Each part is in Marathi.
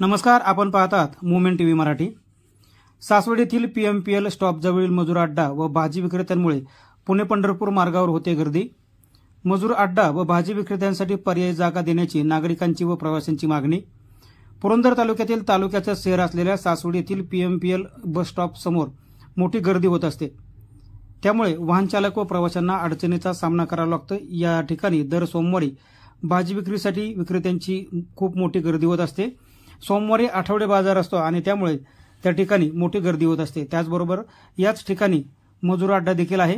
नमस्कार, आपण पाहतात मुवमेंट टीव्ही मराठी। सासवड येथील पीएमपीएल स्टॉपजवळील मजूर अड्डा व भाजी विक्रेत्यांमुळे पुणे पंढरपूर मार्गावर होते गर्दी। मजूर अड्डा व भाजी विक्रेत्यांसाठी पर्यायी जागा देण्याची नागरिकांची व प्रवाशांची मागणी। पुरंदर तालुक्यातील तालुक्याचे शहर असलेल्या सासवड येथील पीएमपीएल बस स्टॉप समोर मोठी गर्दी होत असते, त्यामुळे वाहन चालक व प्रवाशांना अडचणीचा सामना करावा लागतो। या ठिकाणी दर सोमवारी भाजी विक्रीसाठी विक्रेत्यांची खूप मोठी गर्दी होत असते। सोमवारी आठवडे बाजार असतो आणि त्यामुळे त्या ठिकाणी मोठी गर्दी होत असते। त्याचबरोबर याच ठिकाणी मजूर अड्डा देखील आहे,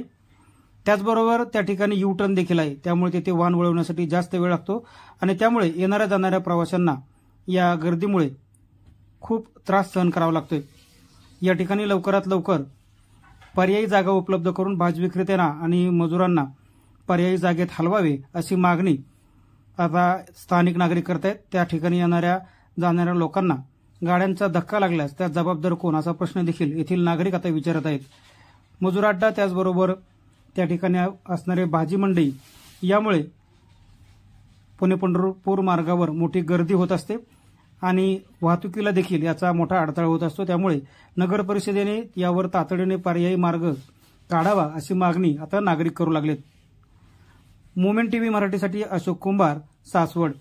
त्याचबरोबर त्या ठिकाणी यू टर्न देखील आहे, त्यामुळे तेथे वाहन वळवण्यासाठी जास्त वेळ लागतो आणि त्यामुळे येणाऱ्या जाणाऱ्या प्रवाशांना या गर्दीमुळे खूप त्रास सहन करावा लागतोय। या ठिकाणी लवकरात लवकर पर्यायी जागा उपलब्ध करून भाजी विक्रेत्यांना आणि मजुरांना पर्यायी जागेत हलवावे अशी मागणी आता स्थानिक नागरिक करतायत। त्या ठिकाणी येणाऱ्या जाणाऱ्या लोकांना गाड्यांचा धक्का लागल्यास त्या जबाबदार कोण असा प्रश्न देखील येथील नागरिक आता विचारत आहेत। मजूर अड्डा त्याचबरोबर त्या ठिकाणी असणारे भाजी मंडई यामुळे पुणे पंढरपूर मार्गावर मोठी गर्दी होत असते आणि वाहतुकीला देखील याचा मोठा अडथळा होत असतो। त्यामुळे नगर परिषदेने यावर तातडीने पर्यायी मार्ग काढावा अशी मागणी आता नागरिक करू लागलेत। मुवमेंट टीव्ही मराठीसाठी अशोक कुंभार, सासवड।